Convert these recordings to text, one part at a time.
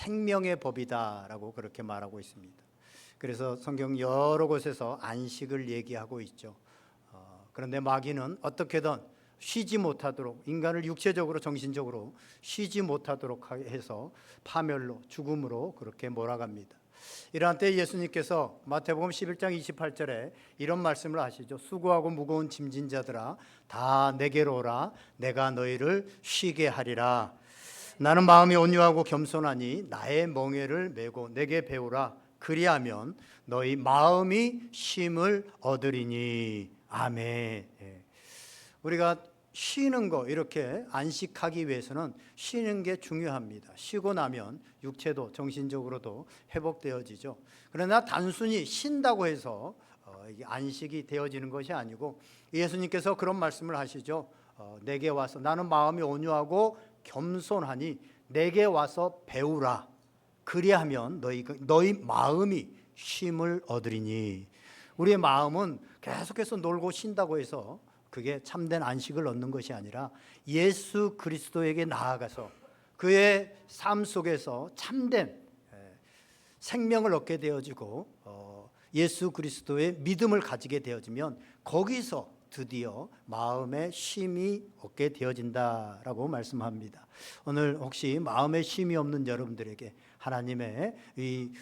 생명의 법이다라고 그렇게 말하고 있습니다. 그래서 성경 여러 곳에서 안식을 얘기하고 있죠. 그런데 마귀는 어떻게든 쉬지 못하도록, 인간을 육체적으로 정신적으로 쉬지 못하도록 해서 파멸로, 죽음으로 그렇게 몰아갑니다. 이러한 때 예수님께서 마태복음 11장 28절에 이런 말씀을 하시죠. 수고하고 무거운 짐진 자들아 다 내게로 오라. 내가 너희를 쉬게 하리라. 나는 마음이 온유하고 겸손하니 나의 멍에를 메고 내게 배우라. 그리하면 너희 마음이 쉼을 얻으리니. 아멘. 우리가 쉬는 거, 이렇게 안식하기 위해서는 쉬는 게 중요합니다. 쉬고 나면 육체도 정신적으로도 회복되어지죠. 그러나 단순히 쉰다고 해서 이게 안식이 되어지는 것이 아니고, 예수님께서 그런 말씀을 하시죠. 내게 와서, 나는 마음이 온유하고 겸손하니 내게 와서 배우라. 그리하면 너희 마음이 쉼을 얻으리니. 우리의 마음은 계속해서 놀고 쉰다고 해서 그게 참된 안식을 얻는 것이 아니라 예수 그리스도에게 나아가서 그의 삶 속에서 참된 생명을 얻게 되어지고 예수 그리스도의 믿음을 가지게 되어지면 거기서 드디어 마음의 쉼이 얻게 되어진다라고 말씀합니다. 오늘 혹시 마음의 쉼이 없는 여러분들에게 하나님의 이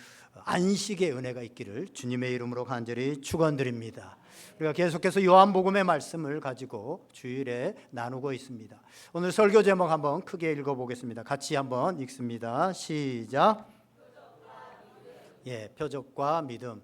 안식의 은혜가 있기를 주님의 이름으로 간절히 축원드립니다. 우리가 계속해서 요한복음의 말씀을 가지고 주일에 나누고 있습니다. 오늘 설교 제목 한번 크게 읽어보겠습니다. 같이 한번 읽습니다. 시작. 표적과 믿음.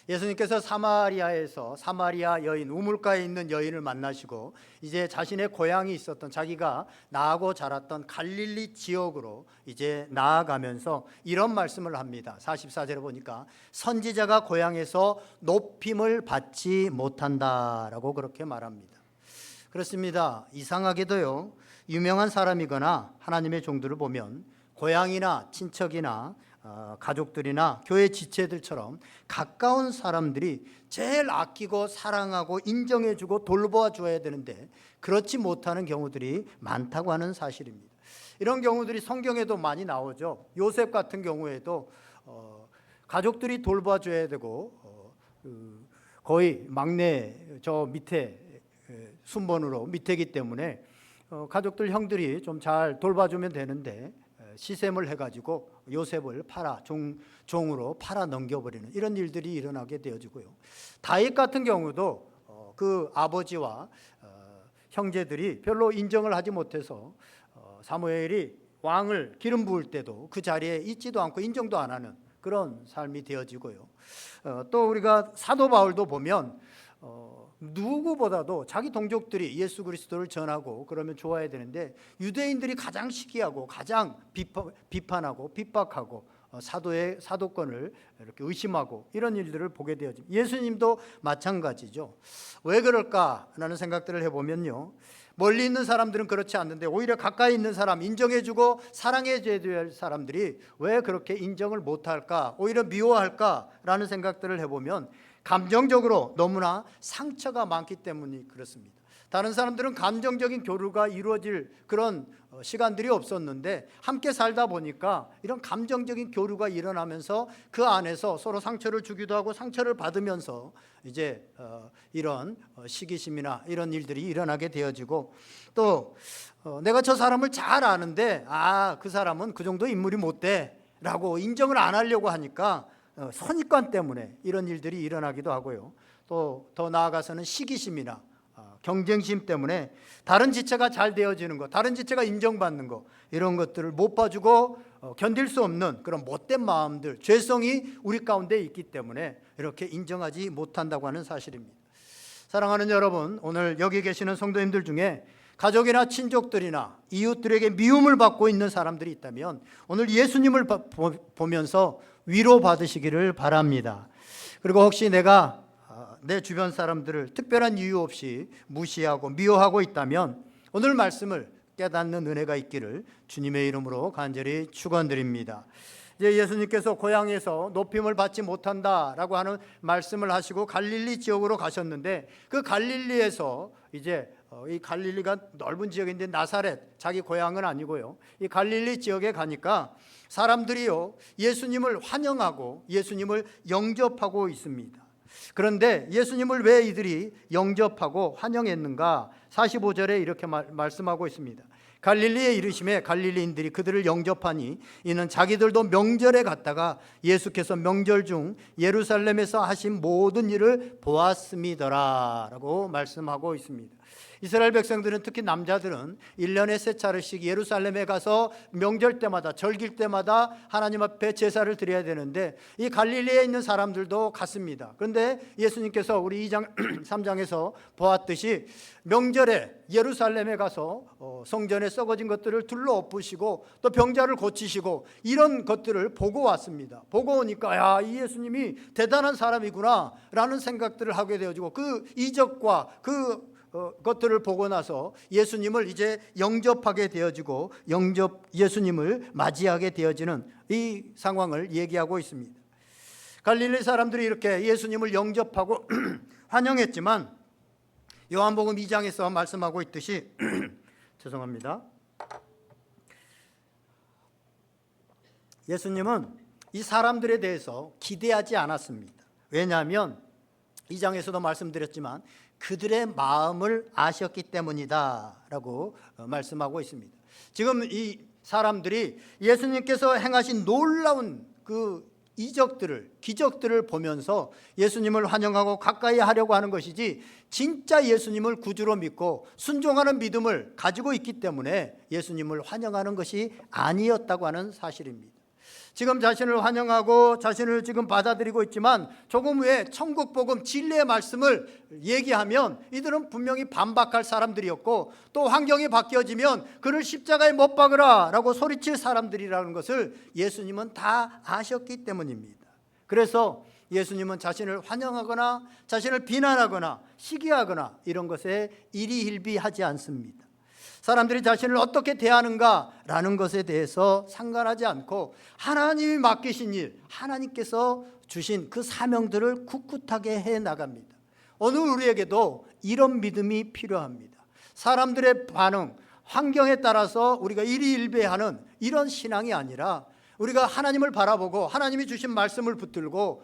예수님께서 사마리아 여인, 우물가에 있는 여인을 만나시고 이제 자신의 고향이 있었던, 자기가 나고 자랐던 갈릴리 지역으로 이제 나아가면서 이런 말씀을 합니다. 44절에 보니까 선지자가 고향에서 높임을 받지 못한다라고 그렇게 말합니다. 그렇습니다. 이상하게도요, 유명한 사람이거나 하나님의 종들을 보면 고향이나 친척이나 가족들이나 교회 지체들처럼 가까운 사람들이 제일 아끼고 사랑하고 인정해주고 돌보아줘야 되는데 그렇지 못하는 경우들이 많다고 하는 사실입니다. 이런 경우들이 성경에도 많이 나오죠. 요셉 같은 경우에도 가족들이 돌봐줘야 되고 거의 막내, 저 밑에 순번으로 밑에기 때문에 가족들 형들이 좀 잘 돌봐주면 되는데 시샘을 해가지고 요셉을 종으로 팔아 넘겨버리는 이런 일들이 일어나게 되어지고요. 다윗 같은 경우도 그 아버지와 형제들이 별로 인정을 하지 못해서 사무엘이 왕을 기름 부을 때도 그 자리에 있지도 않고 인정도 안 하는 그런 삶이 되어지고요. 또 우리가 사도 바울도 보면 누구보다도 자기 동족들이 예수 그리스도를 전하고 그러면 좋아야 되는데 유대인들이 가장 시기하고 가장 비판하고 핍박하고 사도의 사도권을 이렇게 의심하고 이런 일들을 보게 되어집니다. 예수님도 마찬가지죠. 왜 그럴까라는 생각들을 해보면요, 멀리 있는 사람들은 그렇지 않는데 오히려 가까이 있는 사람, 인정해주고 사랑해줘야 될 사람들이 왜 그렇게 인정을 못할까, 오히려 미워할까라는 생각들을 해보면 감정적으로 너무나 상처가 많기 때문이 그렇습니다. 다른 사람들은 감정적인 교류가 이루어질 그런 시간들이 없었는데 함께 살다 보니까 이런 감정적인 교류가 일어나면서 그 안에서 서로 상처를 주기도 하고 상처를 받으면서 이제 이런 시기심이나 이런 일들이 일어나게 되어지고, 또 내가 저 사람을 잘 아는데 그 사람은 그 정도 인물이 못 돼 라고 인정을 안 하려고 하니까 선입관 때문에 이런 일들이 일어나기도 하고요. 또 더 나아가서는 시기심이나 경쟁심 때문에 다른 지체가 잘 되어지는 것, 다른 지체가 인정받는 것, 이런 것들을 못 봐주고 견딜 수 없는 그런 못된 마음들, 죄성이 우리 가운데 있기 때문에 이렇게 인정하지 못한다고 하는 사실입니다. 사랑하는 여러분, 오늘 여기 계시는 성도님들 중에 가족이나 친족들이나 이웃들에게 미움을 받고 있는 사람들이 있다면 오늘 예수님을 보면서 위로받으시기를 바랍니다. 그리고 혹시 내가 내 주변 사람들을 특별한 이유 없이 무시하고 미워하고 있다면 오늘 말씀을 깨닫는 은혜가 있기를 주님의 이름으로 간절히 축원드립니다. 이제 예수님께서 고향에서 높임을 받지 못한다라고 하는 말씀을 하시고 갈릴리 지역으로 가셨는데, 그 갈릴리에서 이제 이 갈릴리가 넓은 지역인데 나사렛, 자기 고향은 아니고요, 이 갈릴리 지역에 가니까 사람들이요 예수님을 환영하고 예수님을 영접하고 있습니다. 그런데 예수님을 왜 이들이 영접하고 환영했는가? 45절에 이렇게 말씀하고 있습니다. 갈릴리에 이르심에 갈릴리인들이 그들을 영접하니 이는 자기들도 명절에 갔다가 예수께서 명절 중 예루살렘에서 하신 모든 일을 보았음이더라 라고 말씀하고 있습니다. 이스라엘 백성들은, 특히 남자들은 1년에 3차례씩 예루살렘에 가서 명절 때마다, 절길 때마다 하나님 앞에 제사를 드려야 되는데, 이 갈릴리에 있는 사람들도 갔습니다. 그런데 예수님께서 우리 2장 3장에서 보았듯이 명절에 예루살렘에 가서 성전에 썩어진 것들을 둘러 엎으시고 또 병자를 고치시고 이런 것들을 보고 왔습니다. 보고 오니까 야, 이 예수님이 대단한 사람이구나 라는 생각들을 하게 되어지고, 그 이적과 그 것들을 보고 나서 예수님을 이제 영접하게 되어지고 예수님을 맞이하게 되어지는 이 상황을 얘기하고 있습니다. 갈릴리 사람들이 이렇게 예수님을 영접하고 환영했지만 요한복음 2장에서 말씀하고 있듯이 죄송합니다. 예수님은 이 사람들에 대해서 기대하지 않았습니다. 왜냐하면 2장에서도 말씀드렸지만 그들의 마음을 아셨기 때문이다 라고 말씀하고 있습니다. 지금 이 사람들이 예수님께서 행하신 놀라운 그 이적들을, 기적들을 보면서 예수님을 환영하고 가까이 하려고 하는 것이지, 진짜 예수님을 구주로 믿고 순종하는 믿음을 가지고 있기 때문에 예수님을 환영하는 것이 아니었다고 하는 사실입니다. 지금 자신을 환영하고 자신을 지금 받아들이고 있지만 조금 후에 천국 복음 진리의 말씀을 얘기하면 이들은 분명히 반박할 사람들이었고, 또 환경이 바뀌어지면 그를 십자가에 못 박으라 라고 소리칠 사람들이라는 것을 예수님은 다 아셨기 때문입니다. 그래서 예수님은 자신을 환영하거나 자신을 비난하거나 시기하거나 이런 것에 일희일비하지 않습니다. 사람들이 자신을 어떻게 대하는가라는 것에 대해서 상관하지 않고 하나님이 맡기신 일, 하나님께서 주신 그 사명들을 굳굳하게 해나갑니다. 오늘 우리에게도 이런 믿음이 필요합니다. 사람들의 반응, 환경에 따라서 우리가 일희일비하는 이런 신앙이 아니라, 우리가 하나님을 바라보고 하나님이 주신 말씀을 붙들고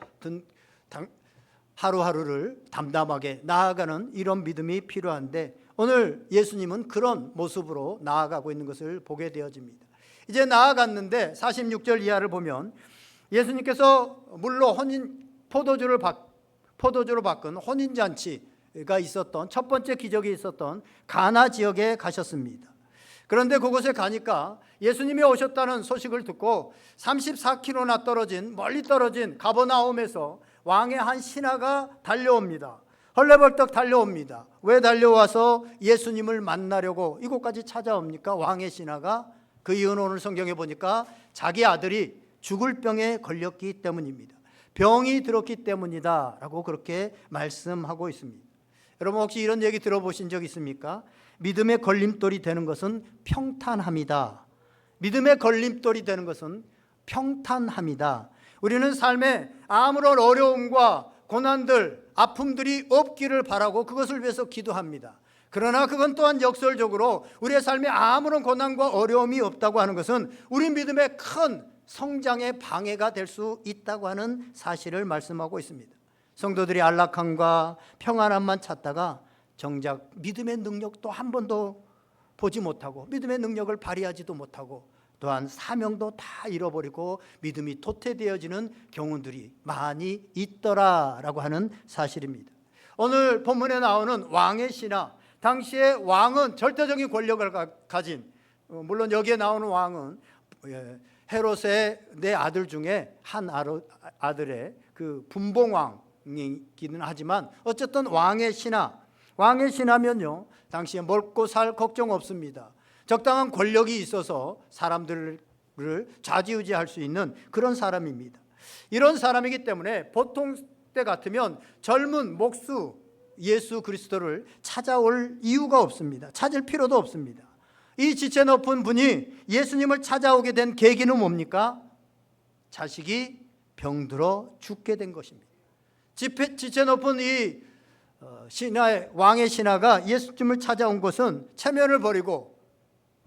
하루하루를 담담하게 나아가는 이런 믿음이 필요한데, 오늘 예수님은 그런 모습으로 나아가고 있는 것을 보게 되어집니다. 이제 나아갔는데 46절 이하를 보면 예수님께서 물로 포도주로 바꾼 혼인잔치가 있었던 첫 번째 기적이 있었던 가나 지역에 가셨습니다. 그런데 그곳에 가니까 예수님이 오셨다는 소식을 듣고 34km나 멀리 떨어진 가버나움에서 왕의 한 신하가 달려옵니다. 헐레벌떡 달려옵니다. 왜 달려와서 예수님을 만나려고 이곳까지 찾아옵니까? 왕의 신하가. 그 이유는 오늘 성경에 보니까 자기 아들이 죽을 병에 걸렸기 때문입니다. 병이 들었기 때문이다 라고 그렇게 말씀하고 있습니다. 여러분, 혹시 이런 얘기 들어보신 적 있습니까? 믿음의 걸림돌이 되는 것은 평탄함이다. 믿음의 걸림돌이 되는 것은 평탄함이다. 우리는 삶에 아무런 어려움과 고난들, 아픔들이 없기를 바라고 그것을 위해서 기도합니다. 그러나 그건 또한 역설적으로 우리의 삶에 아무런 고난과 어려움이 없다고 하는 것은 우리 믿음의 큰 성장의 방해가 될 수 있다고 하는 사실을 말씀하고 있습니다. 성도들이 안락함과 평안함만 찾다가 정작 믿음의 능력도 한 번도 보지 못하고 믿음의 능력을 발휘하지도 못하고 또한 사명도 다 잃어버리고 믿음이 도태되어지는 경우들이 많이 있더라라고 하는 사실입니다. 오늘 본문에 나오는 왕의 신하, 당시에 왕은 절대적인 권력을 가진, 물론 여기에 나오는 왕은 헤롯의 네 아들 중에 한 아들의 그 분봉왕이기는 하지만 어쨌든 왕의 신하면요 당시에 먹고 살 걱정 없습니다. 적당한 권력이 있어서 사람들을 좌지우지할 수 있는 그런 사람입니다. 이런 사람이기 때문에 보통 때 같으면 젊은 목수 예수 그리스도를 찾아올 이유가 없습니다. 찾을 필요도 없습니다. 이 지체 높은 분이 예수님을 찾아오게 된 계기는 뭡니까? 자식이 병들어 죽게 된 것입니다. 지체 높은 이 왕의 신하가 예수님을 찾아온 것은 체면을 버리고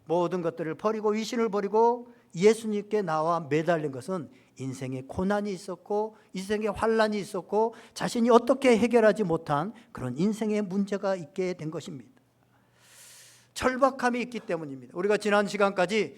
모든 것들을 버리고 위신을 버리고 예수님께 나와 매달린 것은 인생에 고난이 있었고 인생에 환난이 있었고 자신이 어떻게 해결하지 못한 그런 인생의 문제가 있게 된 것입니다. 절박함이 있기 때문입니다. 우리가 지난 시간까지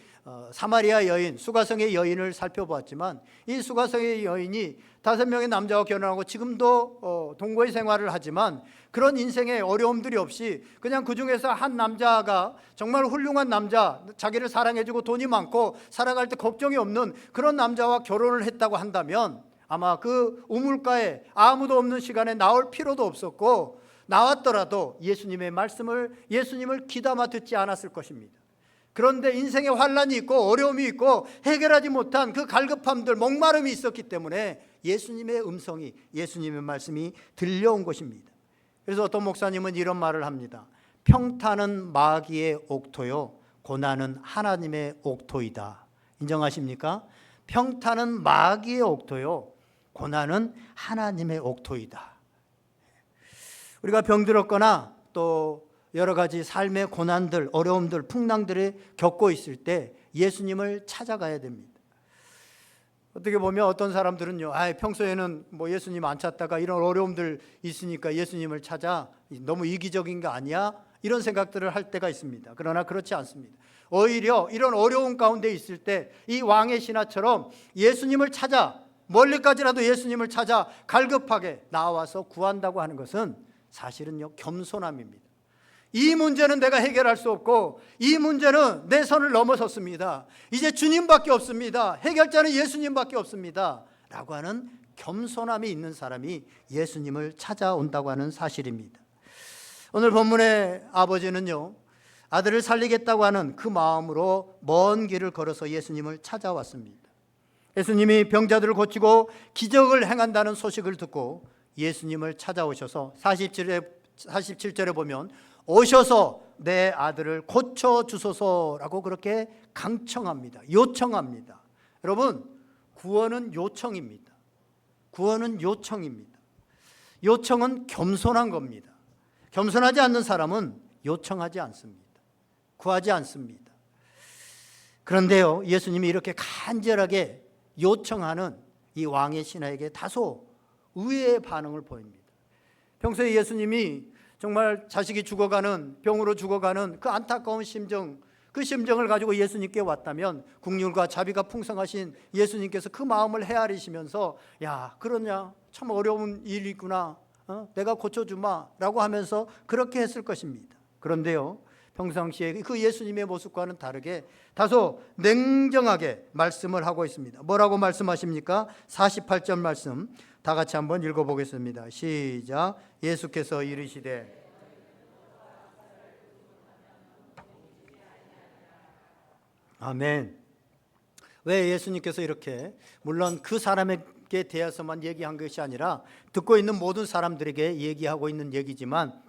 사마리아 여인, 수가성의 여인을 살펴보았지만 이 수가성의 여인이 5명의 남자와 결혼하고 지금도 동거의 생활을 하지만 그런 인생의 어려움들이 없이 그냥 그 중에서 한 남자가 정말 훌륭한 남자, 자기를 사랑해주고 돈이 많고 살아갈 때 걱정이 없는 그런 남자와 결혼을 했다고 한다면 아마 그 우물가에 아무도 없는 시간에 나올 필요도 없었고 나왔더라도 예수님의 말씀을 예수님을 귀담아 듣지 않았을 것입니다. 그런데 인생에 환난이 있고 어려움이 있고 해결하지 못한 그 갈급함들, 목마름이 있었기 때문에 예수님의 음성이, 예수님의 말씀이 들려온 것입니다. 그래서 어떤 목사님은 이런 말을 합니다. 평탄은 마귀의 옥토요, 고난은 하나님의 옥토이다. 인정하십니까? 평탄은 마귀의 옥토요, 고난은 하나님의 옥토이다. 우리가 병들었거나 또 여러 가지 삶의 고난들, 어려움들, 풍랑들을 겪고 있을 때 예수님을 찾아가야 됩니다. 어떻게 보면 어떤 사람들은요, 평소에는 뭐 예수님 안 찾다가 이런 어려움들 있으니까 예수님을 찾아, 너무 이기적인 거 아니야? 이런 생각들을 할 때가 있습니다. 그러나 그렇지 않습니다. 오히려 이런 어려움 가운데 있을 때 이 왕의 신하처럼 예수님을 찾아, 멀리까지라도 예수님을 찾아 갈급하게 나와서 구한다고 하는 것은 사실은요, 겸손함입니다. 이 문제는 내가 해결할 수 없고 이 문제는 내 선을 넘어섰습니다. 이제 주님밖에 없습니다. 해결자는 예수님밖에 없습니다. 라고 하는 겸손함이 있는 사람이 예수님을 찾아온다고 하는 사실입니다. 오늘 본문의 아버지는요, 아들을 살리겠다고 하는 그 마음으로 먼 길을 걸어서 예수님을 찾아왔습니다. 예수님이 병자들을 고치고 기적을 행한다는 소식을 듣고 예수님을 찾아오셔서 47절에 보면 오셔서 내 아들을 고쳐주소서라고 그렇게 강청합니다. 요청합니다. 여러분, 구원은 요청입니다. 구원은 요청입니다. 요청은 겸손한 겁니다. 겸손하지 않는 사람은 요청하지 않습니다. 구하지 않습니다. 그런데요, 예수님이 이렇게 간절하게 요청하는 이 왕의 신하에게 다소 의외의 반응을 보입니다. 평소에 예수님이 정말 자식이 죽어가는, 병으로 죽어가는 그 안타까운 심정, 그 심정을 가지고 예수님께 왔다면 국률과 자비가 풍성하신 예수님께서 그 마음을 헤아리시면서 야, 그러냐, 참 어려운 일이구나, 내가 고쳐주마 라고 하면서 그렇게 했을 것입니다. 그런데요, 평상시에 그 예수님의 모습과는 다르게 다소 냉정하게 말씀을 하고 있습니다. 뭐라고 말씀하십니까? 48절 말씀 다 같이 한번 읽어보겠습니다. 시작. 예수께서 이르시되 아멘. 왜 예수님께서 이렇게, 물론 그 사람에게 대해서만 얘기한 것이 아니라 듣고 있는 모든 사람들에게 얘기하고 있는 얘기지만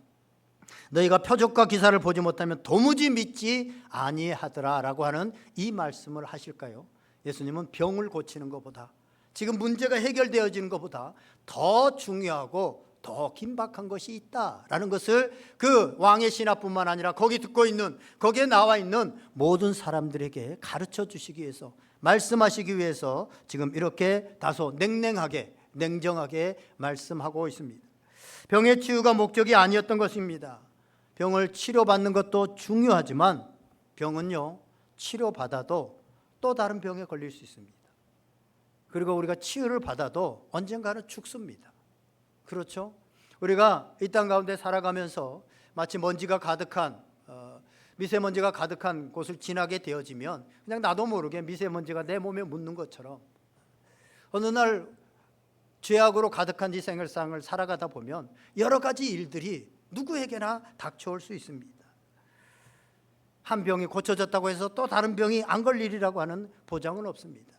너희가 표적과 기사를 보지 못하면 도무지 믿지 아니하더라 라고 하는 이 말씀을 하실까요? 예수님은 병을 고치는 것보다, 지금 문제가 해결되어지는 것보다 더 중요하고 더 긴박한 것이 있다라는 것을 그 왕의 신하뿐만 아니라 거기 듣고 있는, 거기에 나와 있는 모든 사람들에게 가르쳐 주시기 위해서, 말씀하시기 위해서 지금 이렇게 다소 냉랭하게, 냉정하게 말씀하고 있습니다. 병의 치유가 목적이 아니었던 것입니다. 병을 치료받는 것도 중요하지만 병은요, 치료받아도 또 다른 병에 걸릴 수 있습니다. 그리고 우리가 치유를 받아도 언젠가는 죽습니다. 그렇죠? 우리가 이 땅 가운데 살아가면서 마치 먼지가 가득한, 미세먼지가 가득한 곳을 지나게 되어지면 그냥 나도 모르게 미세먼지가 내 몸에 묻는 것처럼 어느 날 죄악으로 가득한 이 생활상을 살아가다 보면 여러 가지 일들이 누구에게나 닥쳐올 수 있습니다. 한 병이 고쳐졌다고 해서 또 다른 병이 안 걸리리라고 하는 보장은 없습니다.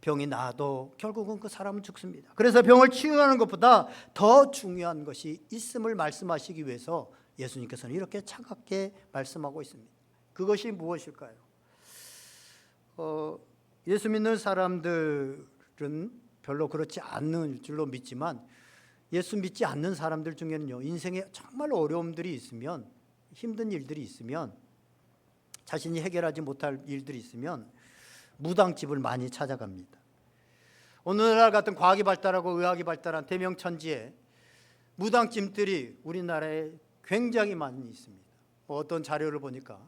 병이 나도 결국은 그 사람은 죽습니다. 그래서 병을 치유하는 것보다 더 중요한 것이 있음을 말씀하시기 위해서 예수님께서는 이렇게 차갑게 말씀하고 있습니다. 그것이 무엇일까요? 예수 믿는 사람들은 별로 그렇지 않는 줄로 믿지만 예수 믿지 않는 사람들 중에는요, 인생에 정말 어려움들이 있으면, 힘든 일들이 있으면, 자신이 해결하지 못할 일들이 있으면 무당집을 많이 찾아갑니다. 오늘날 같은 과학이 발달하고 의학이 발달한 대명천지에 무당집들이 우리나라에 굉장히 많이 있습니다. 어떤 자료를 보니까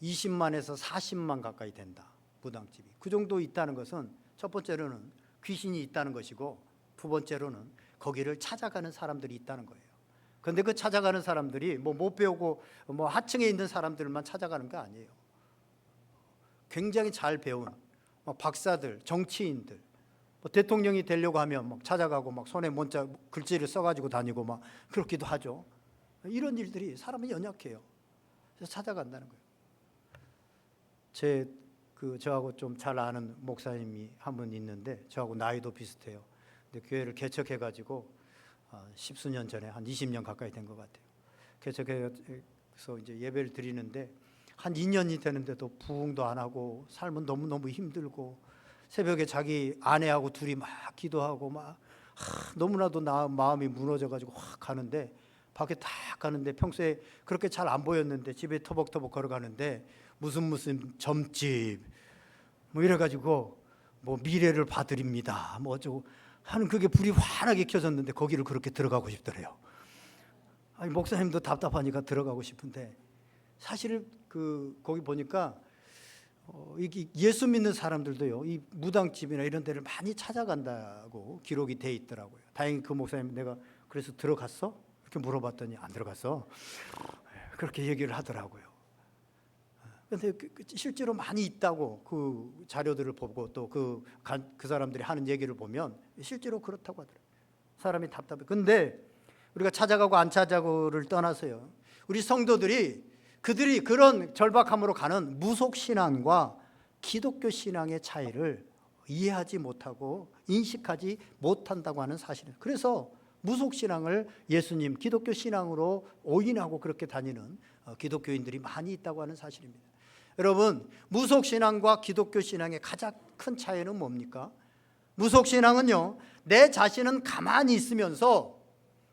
20만에서 40만 가까이 된다, 무당집이. 그 정도 있다는 것은 첫 번째로는 귀신이 있다는 것이고, 두 번째로는 거기를 찾아가는 사람들이 있다는 거예요. 그런데 그 찾아가는 사람들이 못 배우고 하층에 있는 사람들만 찾아가는 거 아니에요. 굉장히 잘 배운 박사들, 정치인들, 대통령이 되려고 하면 찾아가고 손에 문자 글씨를 써가지고 다니고 그렇기도 하죠. 이런 일들이, 사람은 연약해요. 그래서 찾아간다는 거예요. 저하고 좀 잘 아는 목사님이 한 분 있는데, 저하고 나이도 비슷해요. 근데 교회를 개척해가지고 10수년 전에, 한 20년 가까이 된 것 같아요. 개척해서 이제 예배를 드리는데 한 2년이 되는데도 부흥도 안 하고, 삶은 너무너무 힘들고, 새벽에 자기 아내하고 둘이 막 기도하고 너무나도 마음이 무너져가지고 확 가는데, 밖에 딱 가는데 평소에 그렇게 잘 안 보였는데 집에 터벅터벅 걸어가는데 무슨 점집 이래가지고 미래를 봐드립니다 어쩌고 하는, 그게 불이 환하게 켜졌는데 거기를 그렇게 들어가고 싶더래요. 아니, 목사님도 답답하니까 들어가고 싶은데, 사실 거기 보니까 이게 예수 믿는 사람들도요, 이 무당집이나 이런 데를 많이 찾아간다고 기록이 돼 있더라고요. 다행히 그 목사님, 내가 그래서 들어갔어? 이렇게 물어봤더니 안 들어갔어, 그렇게 얘기를 하더라고요. 그런데 실제로 많이 있다고, 그 자료들을 보고 또 그 사람들이 하는 얘기를 보면 실제로 그렇다고 하더라고요. 사람이 답답해. 근데 우리가 찾아가고 안 찾아가고를 떠나서요, 우리 성도들이 그들이 그런 절박함으로 가는 무속신앙과 기독교 신앙의 차이를 이해하지 못하고 인식하지 못한다고 하는 사실입니다. 그래서 무속신앙을 예수님, 기독교 신앙으로 오인하고 그렇게 다니는 기독교인들이 많이 있다고 하는 사실입니다. 여러분, 무속신앙과 기독교 신앙의 가장 큰 차이는 뭡니까? 무속신앙은요, 내 자신은 가만히 있으면서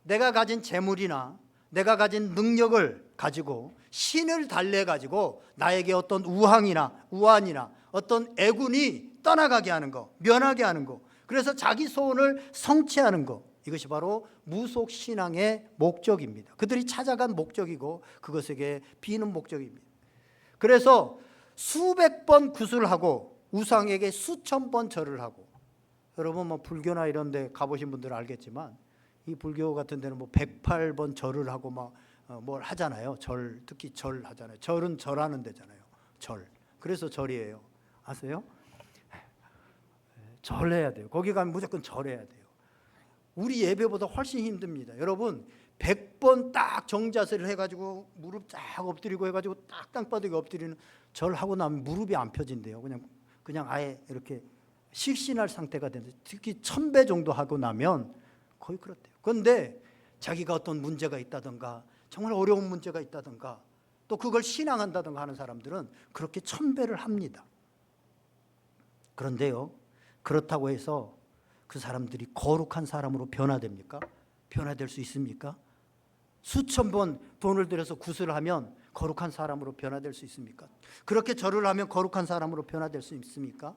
내가 가진 재물이나 내가 가진 능력을 가지고 신을 달래가지고 나에게 어떤 우환이나 어떤 애군이 떠나가게 하는 거, 면하게 하는 거, 그래서 자기 소원을 성취하는 거, 이것이 바로 무속신앙의 목적입니다. 그들이 찾아간 목적이고 그것에게 비는 목적입니다. 그래서 수백 번 구슬하고 우상에게 수천 번 절을 하고, 여러분 불교나 이런 데 가보신 분들은 알겠지만 이 불교 같은 데는 108번 절을 하고 뭘 하잖아요. 특히 절 하잖아요. 절은 절하는 데잖아요. 절. 그래서 절이에요. 아세요? 절해야 돼요. 거기 가면 무조건 절해야 돼요. 우리 예배보다 훨씬 힘듭니다. 여러분, 100번 딱 정자세를 해가지고 무릎 쫙 엎드리고 해가지고 딱 땅바닥에 엎드리는 절하고 나면 무릎이 안 펴진대요. 그냥 아예 이렇게 실신할 상태가 되는데, 특히 1000배 정도 하고 나면 거의 그렇대요. 그런데 자기가 어떤 문제가 있다든가, 정말 어려운 문제가 있다든가, 또 그걸 신앙한다든가 하는 사람들은 그렇게 1000배를 합니다. 그런데요, 그렇다고 해서 그 사람들이 거룩한 사람으로 변화됩니까? 변화될 수 있습니까? 수천 번 돈을 들여서 구슬을 하면 거룩한 사람으로 변화될 수 있습니까? 그렇게 절을 하면 거룩한 사람으로 변화될 수 있습니까?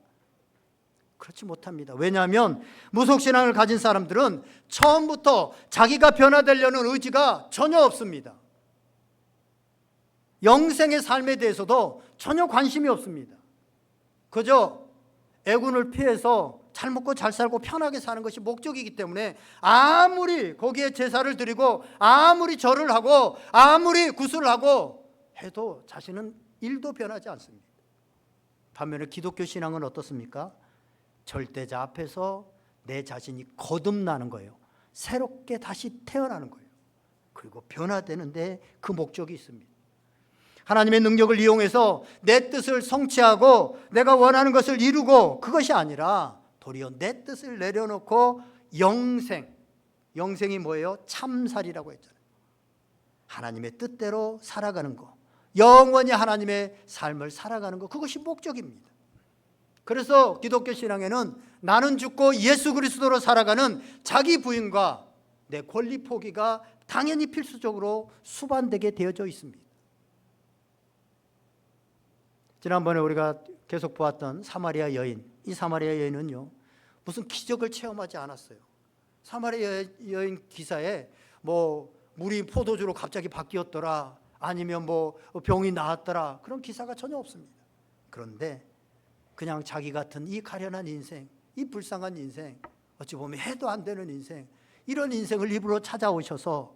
그렇지 못합니다. 왜냐하면 무속신앙을 가진 사람들은 처음부터 자기가 변화되려는 의지가 전혀 없습니다. 영생의 삶에 대해서도 전혀 관심이 없습니다. 그저 애군을 피해서 잘 먹고 잘 살고 편하게 사는 것이 목적이기 때문에 아무리 거기에 제사를 드리고 아무리 절을 하고 아무리 구슬을 하고 해도 자신은 1도 변하지 않습니다. 반면에 기독교 신앙은 어떻습니까? 절대자 앞에서 내 자신이 거듭나는 거예요. 새롭게 다시 태어나는 거예요. 그리고 변화되는데 그 목적이 있습니다. 하나님의 능력을 이용해서 내 뜻을 성취하고 내가 원하는 것을 이루고, 그것이 아니라 도리어 내 뜻을 내려놓고 영생이 뭐예요? 참살이라고 했잖아요. 하나님의 뜻대로 살아가는 거, 영원히 하나님의 삶을 살아가는 거, 그것이 목적입니다. 그래서 기독교 신앙에는 나는 죽고 예수 그리스도로 살아가는 자기 부인과 내 권리 포기가 당연히 필수적으로 수반되게 되어져 있습니다. 지난번에 우리가 계속 보았던 사마리아 여인, 이 사마리아 여인은요, 무슨 기적을 체험하지 않았어요. 사마리아 여인 기사에 뭐 물이 포도주로 갑자기 바뀌었더라, 아니면 뭐 병이 나았더라, 그런 기사가 전혀 없습니다. 그런데 그냥 자기 같은 이 가련한 인생, 이 불쌍한 인생, 어찌 보면 해도 안 되는 인생, 이런 인생을 입으로 찾아오셔서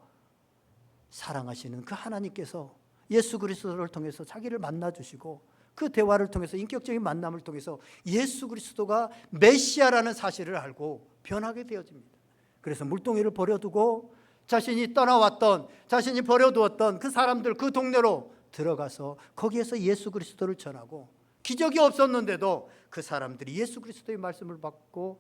사랑하시는 그 하나님께서 예수 그리스도를 통해서 자기를 만나주시고, 그 대화를 통해서, 인격적인 만남을 통해서 예수 그리스도가 메시아라는 사실을 알고 변하게 되어집니다. 그래서 물동이를 버려두고 자신이 떠나왔던, 자신이 버려두었던 그 사람들, 그 동네로 들어가서 거기에서 예수 그리스도를 전하고, 기적이 없었는데도 그 사람들이 예수 그리스도의 말씀을 받고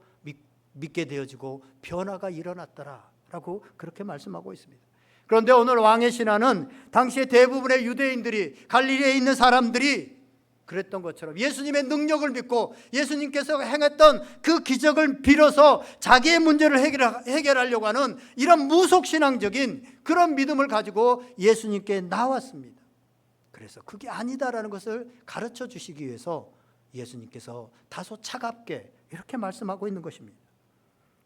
믿게 되어지고 변화가 일어났더라라고 그렇게 말씀하고 있습니다. 그런데 오늘 왕의 신하는 당시에 대부분의 유대인들이, 갈릴리에 있는 사람들이 그랬던 것처럼 예수님의 능력을 믿고 예수님께서 행했던 그 기적을 빌어서 자기의 문제를 해결하려고 하는 이런 무속신앙적인 그런 믿음을 가지고 예수님께 나왔습니다. 그래서 그게 아니다라는 것을 가르쳐 주시기 위해서 예수님께서 다소 차갑게 이렇게 말씀하고 있는 것입니다.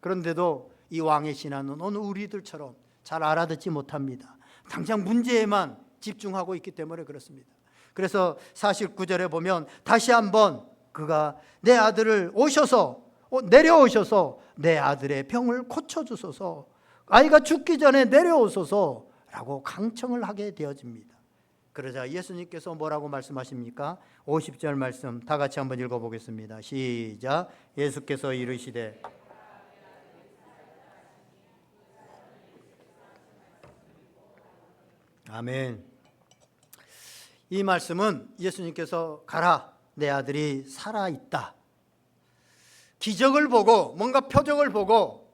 그런데도 이 왕의 신하는 오늘 우리들처럼 잘 알아듣지 못합니다. 당장 문제에만 집중하고 있기 때문에 그렇습니다. 그래서 49절에 보면 다시 한번 그가 내 아들을 내려오셔서 내 아들의 병을 고쳐주소서, 아이가 죽기 전에 내려오소서 라고 강청을 하게 되어집니다. 그러자 예수님께서 뭐라고 말씀하십니까? 50절 말씀 다 같이 한번 읽어보겠습니다. 시작. 예수께서 이르시되 아멘. 이 말씀은 예수님께서 가라, 내 아들이 살아있다, 기적을 보고 뭔가 표적을 보고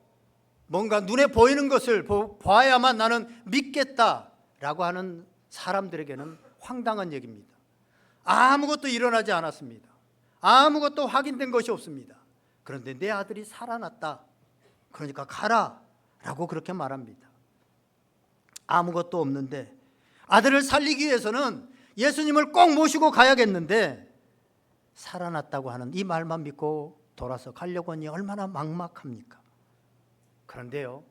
뭔가 눈에 보이는 것을 봐야만 나는 믿겠다라고 하는 사람들에게는 황당한 얘기입니다. 아무것도 일어나지 않았습니다. 아무것도 확인된 것이 없습니다. 그런데 내 아들이 살아났다, 그러니까 가라라고 그렇게 말합니다. 아무것도 없는데 아들을 살리기 위해서는 예수님을 꼭 모시고 가야겠는데 살아났다고 하는 이 말만 믿고 돌아서 가려고 하니 얼마나 막막합니까? 그런데요,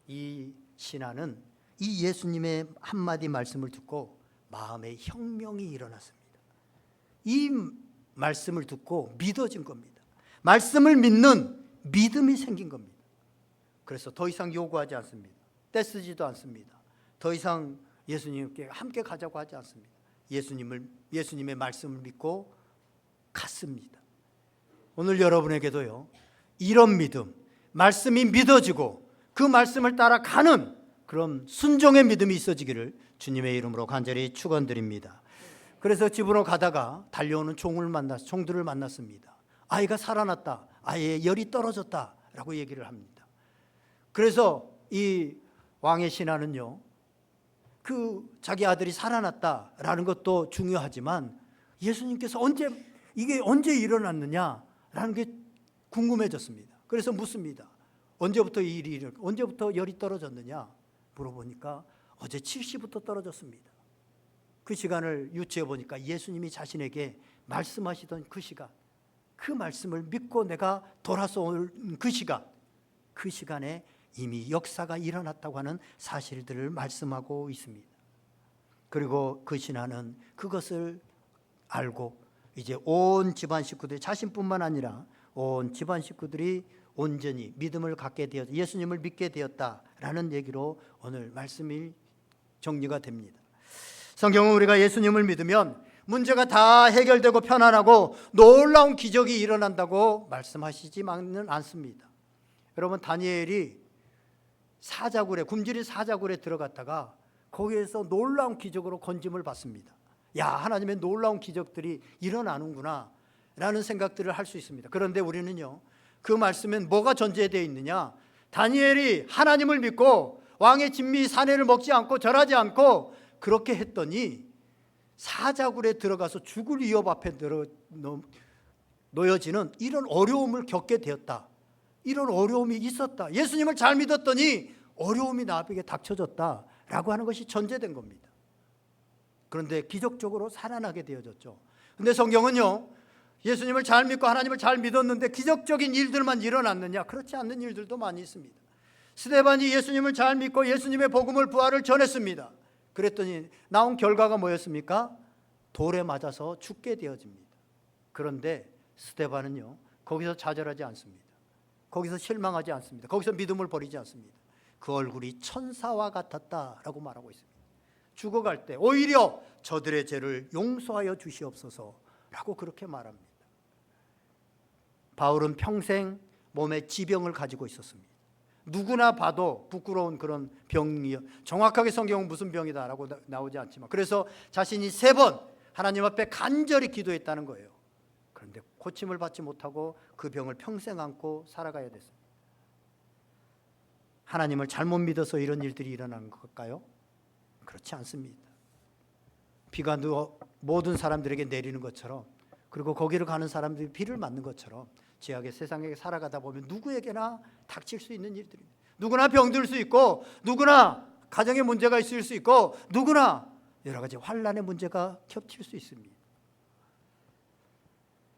이 신하는 이 예수님의 한마디 말씀을 듣고 마음에 혁명이 일어났습니다. 이 말씀을 듣고 믿어진 겁니다. 말씀을 믿는 믿음이 생긴 겁니다. 그래서 더 이상 요구하지 않습니다. 떼쓰지도 않습니다. 더 이상 예수님께 함께 가자고 하지 않습니다. 예수님의 말씀을 믿고 갔습니다. 오늘 여러분에게도요, 이런 믿음, 말씀이 믿어지고 그 말씀을 따라가는 그런 순종의 믿음이 있어지기를 주님의 이름으로 간절히 축원드립니다. 그래서 집으로 가다가 달려오는 종들을 만났습니다. 아이가 살아났다, 아이의 열이 떨어졌다라고 얘기를 합니다. 그래서 이 왕의 신하는요, 그 자기 아들이 살아났다라는 것도 중요하지만 예수님께서 이게 언제 일어났느냐라는 게 궁금해졌습니다. 그래서 묻습니다. 언제부터 열이 떨어졌느냐 물어보니까 어제 7시부터 떨어졌습니다. 그 시간을 유추해 보니까 예수님이 자신에게 말씀하시던 그 시간, 그 말씀을 믿고 내가 돌아서 온 그 시간에 이미 역사가 일어났다고 하는 사실들을 말씀하고 있습니다. 그리고 그 신하는 그것을 알고 이제 온 집안 식구들이, 자신뿐만 아니라 온 집안 식구들이 온전히 믿음을 갖게 되었다, 예수님을 믿게 되었다라는 얘기로 오늘 말씀이 정리가 됩니다. 성경은 우리가 예수님을 믿으면 문제가 다 해결되고 편안하고 놀라운 기적이 일어난다고 말씀하시지만은 않습니다. 여러분, 다니엘이 굶주린 사자굴에 들어갔다가 거기에서 놀라운 기적으로 건짐을 받습니다. 야, 하나님의 놀라운 기적들이 일어나는구나 라는 생각들을 할 수 있습니다. 그런데 우리는요, 그 말씀엔 뭐가 전제되어 있느냐? 다니엘이 하나님을 믿고 왕의 진미 사내를 먹지 않고 절하지 않고 그렇게 했더니 사자굴에 들어가서 죽을 위협 앞에 노여진은 이런 어려움을 겪게 되었다. 이런 어려움이 있었다. 예수님을 잘 믿었더니 어려움이 나에게 닥쳐졌다라고 하는 것이 전제된 겁니다. 그런데 기적적으로 살아나게 되어졌죠. 그런데 성경은요, 예수님을 잘 믿고 하나님을 잘 믿었는데 기적적인 일들만 일어났느냐? 그렇지 않는 일들도 많이 있습니다. 스데반이 예수님을 잘 믿고 예수님의 복음을 부활을 전했습니다. 그랬더니 나온 결과가 뭐였습니까? 돌에 맞아서 죽게 되어집니다. 그런데 스데반은요, 거기서 좌절하지 않습니다. 거기서 실망하지 않습니다. 거기서 믿음을 버리지 않습니다. 그 얼굴이 천사와 같았다라고 말하고 있습니다. 죽어갈 때 오히려 저들의 죄를 용서하여 주시옵소서라고 그렇게 말합니다. 바울은 평생 몸에 지병을 가지고 있었습니다. 누구나 봐도 부끄러운 그런 병이요. 정확하게 성경은 무슨 병이다라고 나오지 않지만, 그래서 자신이 3번 하나님 앞에 간절히 기도했다는 거예요. 그런데 고침을 받지 못하고 그 병을 평생 안고 살아가야 됐습니다. 하나님을 잘못 믿어서 이런 일들이 일어난 걸까요? 그렇지 않습니다. 비가 모든 사람들에게 내리는 것처럼, 그리고 거기를 가는 사람들이 비를 맞는 것처럼 죄악의 세상에 살아가다 보면 누구에게나 닥칠 수 있는 일들입니다. 누구나 병들 수 있고, 누구나 가정에 문제가 있을 수 있고, 누구나 여러 가지 환난의 문제가 겹칠 수 있습니다.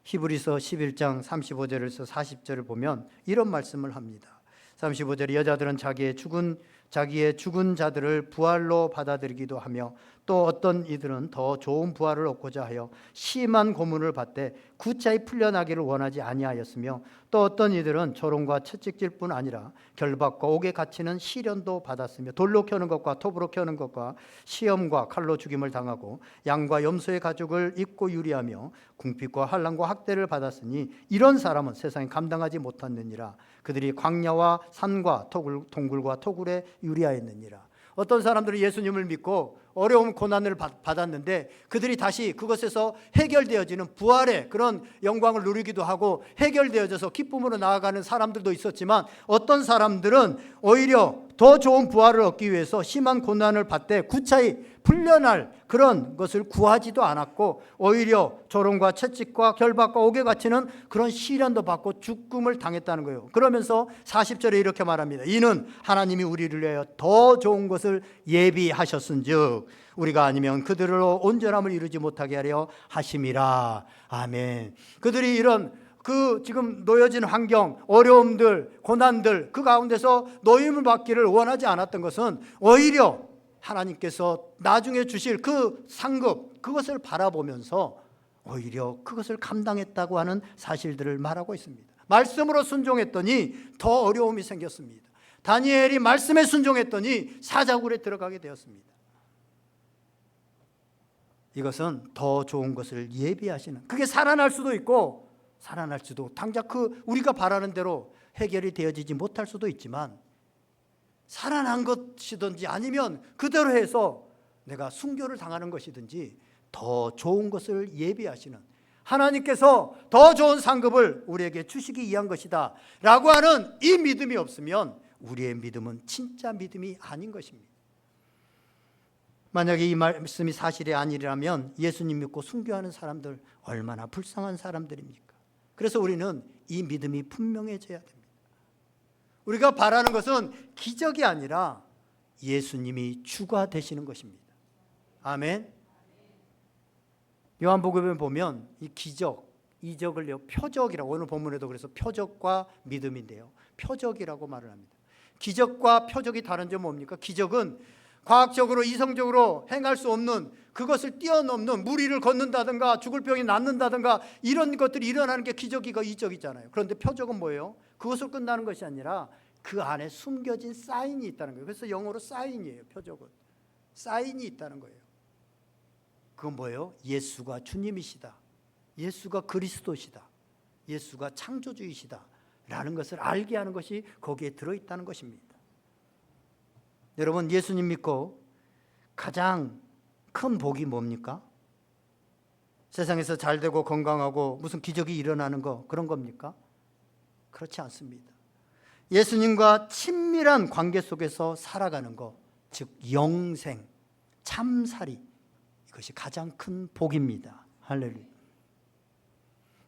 히브리서 11장 35절에서 40절을 보면 이런 말씀을 합니다. 35절에 여자들은 자기의 죽은 자들을 부활로 받아들이기도 하며, 또 어떤 이들은 더 좋은 부활을 얻고자 하여 심한 고문을 받되 구차히 풀려나기를 원하지 아니하였으며, 또 어떤 이들은 조롱과 채찍질 뿐 아니라 결박과 옥에 갇히는 시련도 받았으며, 돌로 켜는 것과 톱으로 켜는 것과 시험과 칼로 죽임을 당하고 양과 염소의 가죽을 입고 유리하며 궁핍과 환난과 학대를 받았으니 이런 사람은 세상에 감당하지 못하느니라. 그들이 광야와 산과 동굴과 토굴에 유리하였느니라. 어떤 사람들은 예수님을 믿고 어려움 고난을 받았는데 그들이 다시 그것에서 해결되어지는 부활의 그런 영광을 누리기도 하고 해결되어져서 기쁨으로 나아가는 사람들도 있었지만, 어떤 사람들은 오히려 더 좋은 부활을 얻기 위해서 심한 고난을 받되 구차히 풀려날 그런 것을 구하지도 않았고, 오히려 조롱과 채찍과 결박과 옥에 갇히는 그런 시련도 받고 죽음을 당했다는 거예요. 그러면서 40절에 이렇게 말합니다. 이는 하나님이 우리를 위하여 더 좋은 것을 예비하셨은즉 우리가 아니면 그들로 온전함을 이루지 못하게 하려 하심이라. 아멘. 그들이 이런 지금 놓여진 환경, 어려움들, 고난들 그 가운데서 노임을 받기를 원하지 않았던 것은 오히려 하나님께서 나중에 주실 그 상급, 그것을 바라보면서 오히려 그것을 감당했다고 하는 사실들을 말하고 있습니다. 말씀으로 순종했더니 더 어려움이 생겼습니다. 다니엘이 말씀에 순종했더니 사자굴에 들어가게 되었습니다. 이것은 더 좋은 것을 예비하시는, 그게 살아날 수도 있고 살아날지도 당장 우리가 바라는 대로 해결이 되어지지 못할 수도 있지만, 살아난 것이든지 아니면 그대로 해서 내가 순교를 당하는 것이든지 더 좋은 것을 예비하시는 하나님께서 더 좋은 상급을 우리에게 주시기 위한 것이다 라고 하는 이 믿음이 없으면 우리의 믿음은 진짜 믿음이 아닌 것입니다. 만약에 이 말씀이 사실이 아니라면 예수님 믿고 순교하는 사람들 얼마나 불쌍한 사람들입니까? 그래서 우리는 이 믿음이 분명해져야 됩니다. 우리가 바라는 것은 기적이 아니라 예수님이 주가 되시는 것입니다. 아멘. 요한복음에 보면 이 기적, 이적을 표적이라고, 오늘 본문에도 그래서 표적과 믿음인데요, 표적이라고 말을 합니다. 기적과 표적이 다른 점은 뭡니까? 기적은 과학적으로 이성적으로 행할 수 없는, 그것을 뛰어넘는, 무리를 걷는다든가 죽을 병이 낫는다든가 이런 것들이 일어나는 게 기적이고 이적이잖아요. 그런데 표적은 뭐예요? 그것을 끝나는 것이 아니라 그 안에 숨겨진 사인이 있다는 거예요. 그래서 영어로 사인이에요. 표적은 사인이 있다는 거예요. 그건 뭐예요? 예수가 주님이시다, 예수가 그리스도시다, 예수가 창조주이시다 라는 것을 알게 하는 것이 거기에 들어있다는 것입니다. 여러분, 예수님 믿고 가장 큰 복이 뭡니까? 세상에서 잘 되고 건강하고 무슨 기적이 일어나는 거, 그런 겁니까? 그렇지 않습니다. 예수님과 친밀한 관계 속에서 살아가는 것, 즉 영생, 참살이, 이것이 가장 큰 복입니다. 할렐루야.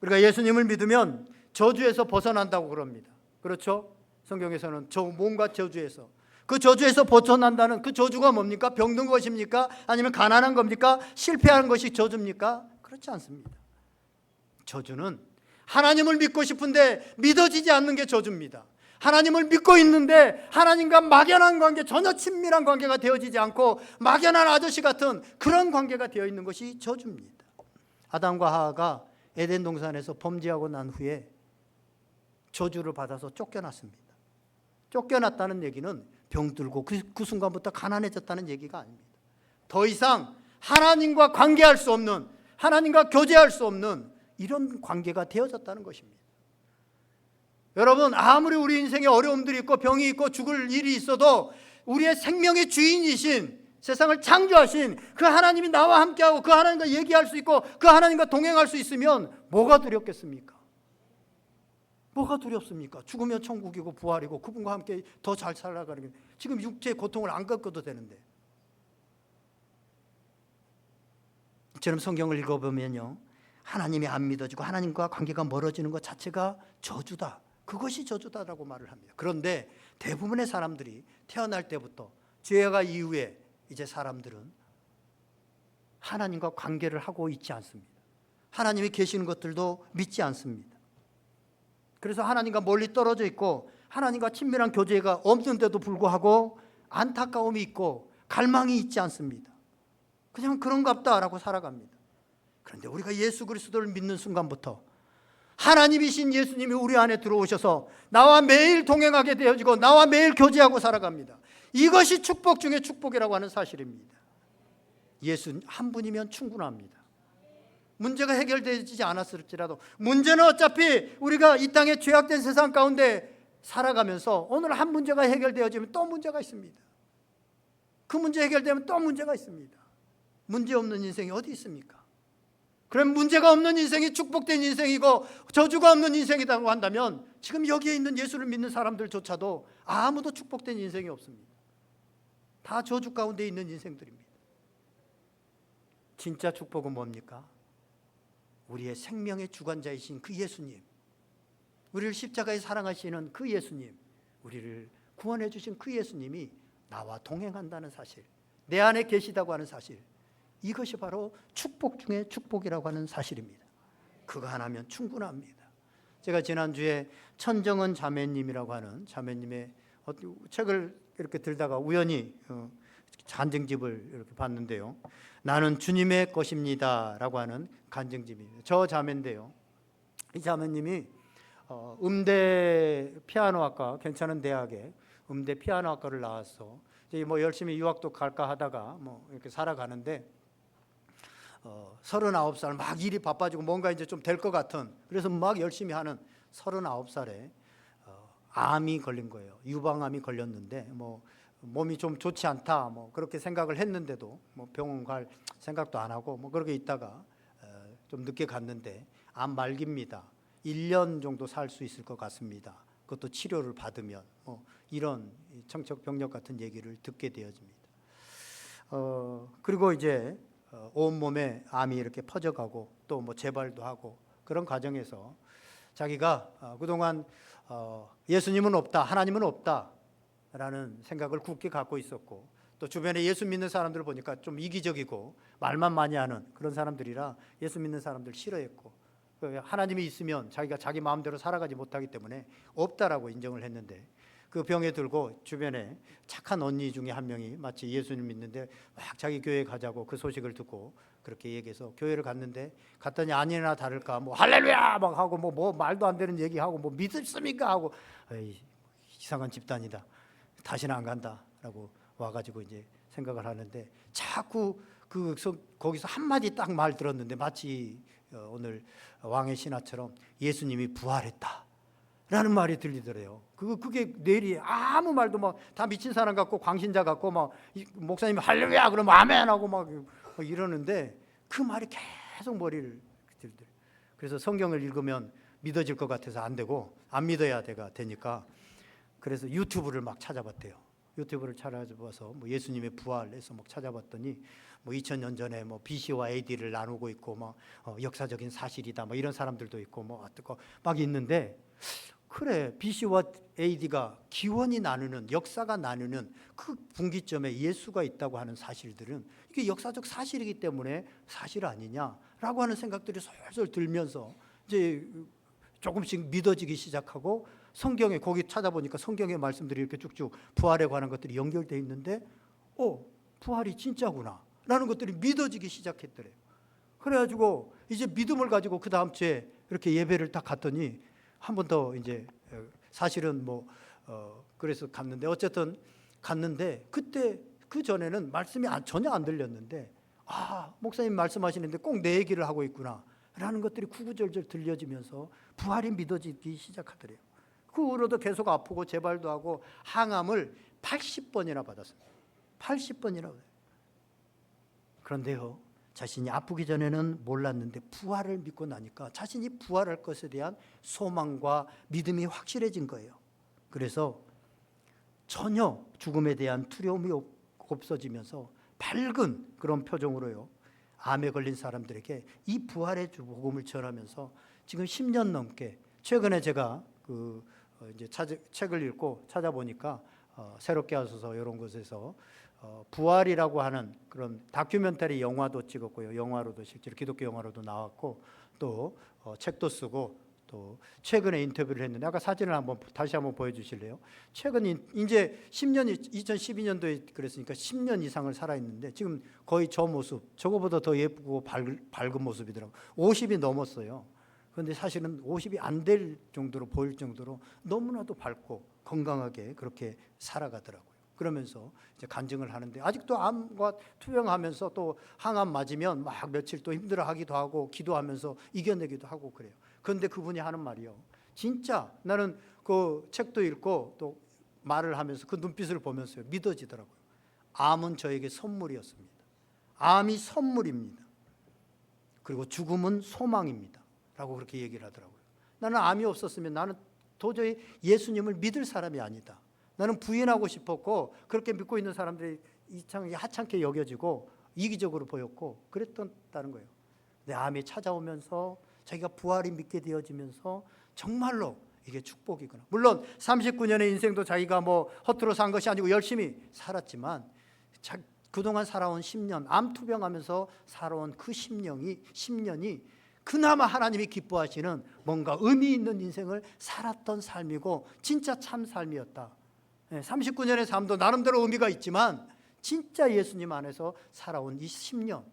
우리가 예수님을 믿으면 저주에서 벗어난다고 그럽니다. 그렇죠? 성경에서는 뭔가 저주에서, 그 저주에서 벗어난다는 그 저주가 뭡니까? 병든 것입니까? 아니면 가난한 겁니까? 실패하는 것이 저주입니까? 그렇지 않습니다. 저주는 하나님을 믿고 싶은데 믿어지지 않는 게 저주입니다. 하나님을 믿고 있는데 하나님과 막연한 관계, 전혀 친밀한 관계가 되어지지 않고 막연한 아저씨 같은 그런 관계가 되어 있는 것이 저주입니다. 아담과 하와가 에덴 동산에서 범죄하고 난 후에 저주를 받아서 쫓겨났습니다. 쫓겨났다는 얘기는 병들고 그 순간부터 가난해졌다는 얘기가 아닙니다. 더 이상 하나님과 관계할 수 없는, 하나님과 교제할 수 없는 이런 관계가 되어졌다는 것입니다. 여러분, 아무리 우리 인생에 어려움들이 있고 병이 있고 죽을 일이 있어도 우리의 생명의 주인이신, 세상을 창조하신 그 하나님이 나와 함께하고 그 하나님과 얘기할 수 있고 그 하나님과 동행할 수 있으면 뭐가 두렵겠습니까? 뭐가 두렵습니까? 죽으면 천국이고 부활이고 그분과 함께 더 잘 살아가는 게, 지금 육체의 고통을 안 겪어도 되는데. 이처럼 성경을 읽어보면요, 하나님이 안 믿어지고 하나님과 관계가 멀어지는 것 자체가 저주다, 그것이 저주다라고 말을 합니다. 그런데 대부분의 사람들이 태어날 때부터 죄가 이후에 이제 사람들은 하나님과 관계를 하고 있지 않습니다. 하나님이 계시는 것들도 믿지 않습니다. 그래서 하나님과 멀리 떨어져 있고 하나님과 친밀한 교제가 없는데도 불구하고 안타까움이 있고 갈망이 있지 않습니다. 그냥 그런갑다라고 살아갑니다. 그런데 우리가 예수 그리스도를 믿는 순간부터 하나님이신 예수님이 우리 안에 들어오셔서 나와 매일 동행하게 되어지고 나와 매일 교제하고 살아갑니다. 이것이 축복 중에 축복이라고 하는 사실입니다. 예수 한 분이면 충분합니다. 문제가 해결되지 않았을지라도, 문제는 어차피 우리가 이 땅의 죄악된 세상 가운데 살아가면서 오늘 한 문제가 해결되어지면 또 문제가 있습니다. 그 문제 해결되면 또 문제가 있습니다. 문제 없는 인생이 어디 있습니까? 그럼 문제가 없는 인생이 축복된 인생이고 저주가 없는 인생이라고 한다면 지금 여기에 있는 예수를 믿는 사람들조차도 아무도 축복된 인생이 없습니다. 다 저주 가운데 있는 인생들입니다. 진짜 축복은 뭡니까? 우리의 생명의 주관자이신 그 예수님, 우리를 십자가에 사랑하시는 그 예수님, 우리를 구원해 주신 그 예수님이 나와 동행한다는 사실, 내 안에 계시다고 하는 사실, 이것이 바로 축복 중에 축복이라고 하는 사실입니다. 그거 하나면 충분합니다. 제가 지난주에 천정은 자매님이라고 하는 자매님의 책을 이렇게 들다가 우연히 간증집을 이렇게 봤는데요, 나는 주님의 것입니다 라고 하는 간증집입니다. 저 자매인데요, 이 자매님이 음대 피아노학과, 괜찮은 대학에 음대 피아노학과를 나와서 이제 뭐 열심히 유학도 갈까 하다가 뭐 이렇게 살아가는데 39살 막 일이 바빠지고 뭔가 이제 좀 될 것 같은, 그래서 막 열심히 하는 39살에 암이 걸린 거예요. 유방암이 걸렸는데 뭐 몸이 좀 좋지 않다 뭐 그렇게 생각을 했는데도 뭐 병원 갈 생각도 안 하고 뭐 그렇게 있다가 좀 늦게 갔는데 암 말기입니다. 1년 정도 살 수 있을 것 같습니다. 그것도 치료를 받으면, 뭐 이런 청천벽력 같은 얘기를 듣게 되어집니다. 그리고 이제 온몸에 암이 이렇게 퍼져가고 또 뭐 재발도 하고 그런 과정에서 자기가 그동안 예수님은 없다, 하나님은 없다라는 생각을 굳게 갖고 있었고, 또 주변에 예수 믿는 사람들을 보니까 좀 이기적이고 말만 많이 하는 그런 사람들이라 예수 믿는 사람들 싫어했고, 하나님이 있으면 자기가 자기 마음대로 살아가지 못하기 때문에 없다라고 인정을 했는데, 그 병에 들고 주변에 착한 언니 중에 한 명이 마치 예수님 믿는데 막 자기 교회 가자고 그 소식을 듣고 그렇게 얘기해서 교회를 갔는데, 갔더니 아니나 다를까 뭐 할렐루야 막 하고 뭐 말도 안 되는 얘기하고 뭐 믿습니까 하고, 에이, 이상한 집단이다, 다시는 안 간다라고 와가지고 이제 생각을 하는데, 자꾸 거기서 한마디 딱 말 들었는데 마치 오늘 왕의 신하처럼 예수님이 부활했다 라는 말이 들리더래요. 그게 내리 아무 말도 막 다 미친 사람 같고 광신자 같고 막 목사님이 할렐루야 그러면 아멘 하고 막 이러는데 그 말이 계속 머리를 들더래요. 그래서 성경을 읽으면 믿어질 것 같아서 안 되고 안 믿어야 되니까 그래서 유튜브를 막 찾아봤대요. 유튜브를 찾아봐서 뭐 예수님의 부활에서 막 찾아봤더니 뭐 2000년 전에 뭐 BC와 AD를 나누고 있고 뭐 역사적인 사실이다 뭐 이런 사람들도 있고 뭐 어떻고 막 있는데, 그래 BC와 AD가 기원이 나누는, 역사가 나누는 그 분기점에 예수가 있다고 하는 사실들은 이게 역사적 사실이기 때문에 사실 아니냐라고 하는 생각들이 솔솔 들면서 이제 조금씩 믿어지기 시작하고, 성경에 거기 찾아보니까 성경의 말씀들이 이렇게 쭉쭉 부활에 관한 것들이 연결되어 있는데 부활이 진짜구나 라는 것들이 믿어지기 시작했더래요. 그래가지고 이제 믿음을 가지고 그 다음 주에 이렇게 예배를 딱 갔더니 한 번 더 이제 사실은 뭐 그래서 갔는데, 어쨌든 갔는데 그때 그 전에는 말씀이 전혀 안 들렸는데, 목사님 말씀하시는데 꼭 내 얘기를 하고 있구나 라는 것들이 구구절절 들려지면서 부활이 믿어지기 시작하더래요. 그 후로도 계속 아프고 재발도 하고 항암을 80번이나 받았습니다. 80번이나. 그런데요, 자신이 아프기 전에는 몰랐는데 부활을 믿고 나니까 자신이 부활할 것에 대한 소망과 믿음이 확실해진 거예요. 그래서 전혀 죽음에 대한 두려움이 없어지면서 밝은 그런 표정으로요, 암에 걸린 사람들에게 이 부활의 복음을 전하면서 지금 10년 넘게, 최근에 제가 이제 책을 읽고 찾아보니까 새롭게 하소서 이런 곳에서 부활이라고 하는 그런 다큐멘터리 영화도 찍었고요, 영화로도 실제로 기독교 영화로도 나왔고, 또 책도 쓰고, 또 최근에 인터뷰를 했는데 아까 사진을 다시 한번 보여주실래요? 최근 이제 10년, 2012년도에 그랬으니까 10년 이상을 살아있는데 지금 거의 저 모습, 저거보다 더 예쁘고 밝은 모습이더라고요. 50이 넘었어요. 그런데 사실은 50이 안 될 정도로 보일 정도로 너무나도 밝고 건강하게 그렇게 살아가더라고요. 그러면서 이제 간증을 하는데, 아직도 암과 투병하면서 또 항암 맞으면 막 며칠 또 힘들어하기도 하고 기도하면서 이겨내기도 하고 그래요. 그런데 그분이 하는 말이요, 진짜 나는 그 책도 읽고 또 말을 하면서 그 눈빛을 보면서 믿어지더라고요. 암은 저에게 선물이었습니다. 암이 선물입니다. 그리고 죽음은 소망입니다 라고 그렇게 얘기를 하더라고요. 나는 암이 없었으면 나는 도저히 예수님을 믿을 사람이 아니다. 나는 부인하고 싶었고, 그렇게 믿고 있는 사람들이 하찮게 여겨지고 이기적으로 보였고 그랬다는 거예요. 근데 암이 찾아오면서 자기가 부활이 믿게 되어지면서 정말로 이게 축복이구나. 물론 39년의 인생도 자기가 뭐 허투루 산 것이 아니고 열심히 살았지만, 그동안 살아온 10년, 암 투병하면서 살아온 그 10년이 그나마 하나님이 기뻐하시는 뭔가 의미 있는 인생을 살았던 삶이고 진짜 참 삶이었다. 39년의 삶도 나름대로 의미가 있지만 진짜 예수님 안에서 살아온 이 10년,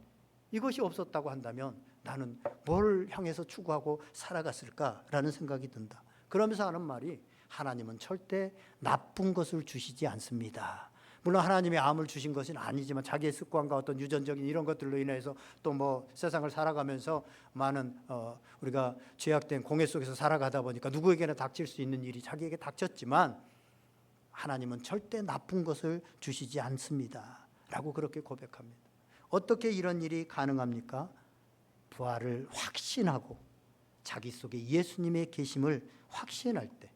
이것이 없었다고 한다면 나는 뭘 향해서 추구하고 살아갔을까라는 생각이 든다. 그러면서 하는 말이, 하나님은 절대 나쁜 것을 주시지 않습니다. 물론 하나님이 암을 주신 것은 아니지만 자기의 습관과 어떤 유전적인 이런 것들로 인해서 또 뭐 세상을 살아가면서 많은 우리가 죄악된 공회 속에서 살아가다 보니까 누구에게나 닥칠 수 있는 일이 자기에게 닥쳤지만 하나님은 절대 나쁜 것을 주시지 않습니다 라고 그렇게 고백합니다. 어떻게 이런 일이 가능합니까? 부활을 확신하고 자기 속에 예수님의 계심을 확신할 때,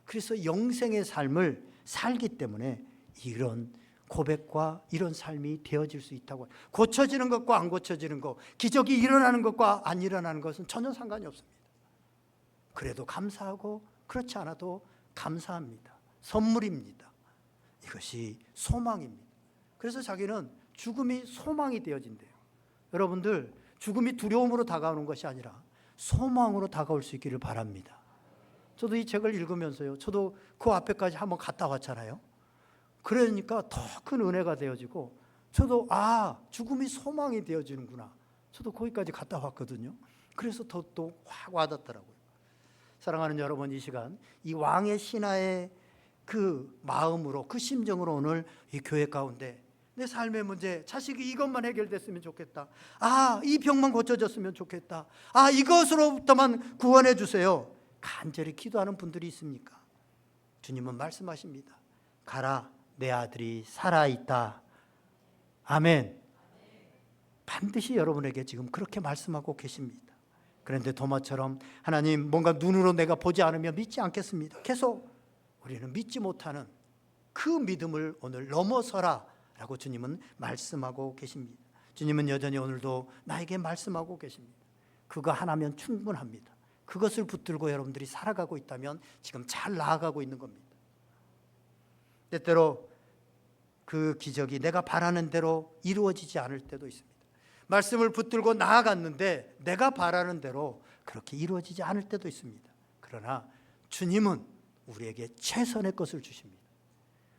그래서 영생의 삶을 살기 때문에 이런 고백과 이런 삶이 되어질 수 있다고. 고쳐지는 것과 안 고쳐지는 것, 기적이 일어나는 것과 안 일어나는 것은 전혀 상관이 없습니다. 그래도 감사하고 그렇지 않아도 감사합니다. 선물입니다. 이것이 소망입니다. 그래서 자기는 죽음이 소망이 되어진대요. 여러분들, 죽음이 두려움으로 다가오는 것이 아니라 소망으로 다가올 수 있기를 바랍니다. 저도 이 책을 읽으면서요, 저도 그 앞에까지 한번 갔다 왔잖아요. 그러니까 더 큰 은혜가 되어지고, 저도 죽음이 소망이 되어지는구나, 저도 거기까지 갔다 왔거든요. 그래서 더 또 확 와닿더라고요. 사랑하는 여러분, 이 시간 이 왕의 신하의 그 마음으로, 그 심정으로 오늘 이 교회 가운데 내 삶의 문제, 자식이 이것만 해결됐으면 좋겠다, 이 병만 고쳐졌으면 좋겠다, 이것으로부터만 구원해 주세요, 간절히 기도하는 분들이 있습니까? 주님은 말씀하십니다. 가라, 내 아들이 살아있다. 아멘. 반드시 여러분에게 지금 그렇게 말씀하고 계십니다. 그런데 도마처럼 하나님, 뭔가 눈으로 내가 보지 않으면 믿지 않겠습니다. 계속 우리는 믿지 못하는 그 믿음을 오늘 넘어서라 라고 주님은 말씀하고 계십니다. 주님은 여전히 오늘도 나에게 말씀하고 계십니다. 그거 하나면 충분합니다. 그것을 붙들고 여러분들이 살아가고 있다면 지금 잘 나아가고 있는 겁니다. 때때로 그 기적이 내가 바라는 대로 이루어지지 않을 때도 있습니다. 말씀을 붙들고 나아갔는데 내가 바라는 대로 그렇게 이루어지지 않을 때도 있습니다. 그러나 주님은 우리에게 최선의 것을 주십니다.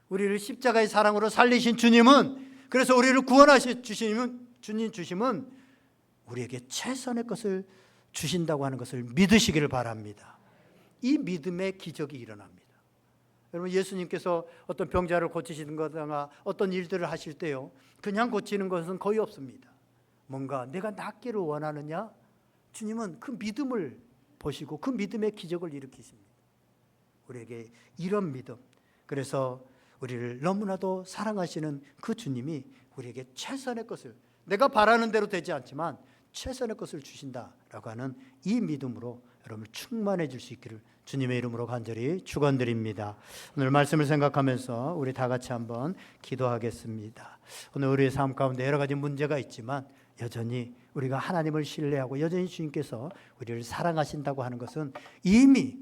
우리를 십자가의 사랑으로 살리신 주님은, 그래서 우리를 구원하신 주님 주심은 우리에게 최선의 것을 주신다고 하는 것을 믿으시기를 바랍니다. 이 믿음의 기적이 일어납니다. 여러분, 예수님께서 어떤 병자를 고치시는 거나 어떤 일들을 하실 때요, 그냥 고치는 것은 거의 없습니다. 뭔가 내가 낫기를 원하느냐? 주님은 그 믿음을 보시고 그 믿음의 기적을 일으키십니다. 우리에게 이런 믿음, 그래서 우리를 너무나도 사랑하시는 그 주님이 우리에게 최선의 것을, 내가 바라는 대로 되지 않지만 최선의 것을 주신다라고 하는 이 믿음으로 여러분을 충만해 줄 수 있기를 주님의 이름으로 간절히 축원드립니다. 오늘 말씀을 생각하면서 우리 다 같이 한번 기도하겠습니다. 오늘 우리의 삶 가운데 여러 가지 문제가 있지만 여전히 우리가 하나님을 신뢰하고 여전히 주님께서 우리를 사랑하신다고 하는 것은 이미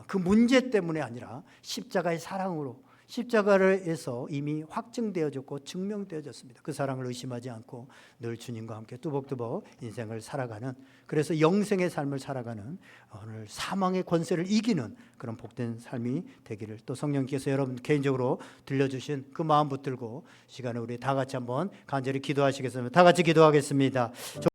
그 문제 때문에 아니라 십자가의 사랑으로, 십자가에서 이미 확증되어졌고 증명되어졌습니다. 그 사랑을 의심하지 않고 늘 주님과 함께 뚜벅뚜벅 인생을 살아가는, 그래서 영생의 삶을 살아가는, 오늘 사망의 권세를 이기는 그런 복된 삶이 되기를, 또 성령께서 여러분 개인적으로 들려주신 그 마음 붙들고 시간에 우리 다 같이 한번 간절히 기도하시겠습니다. 다 같이 기도하겠습니다.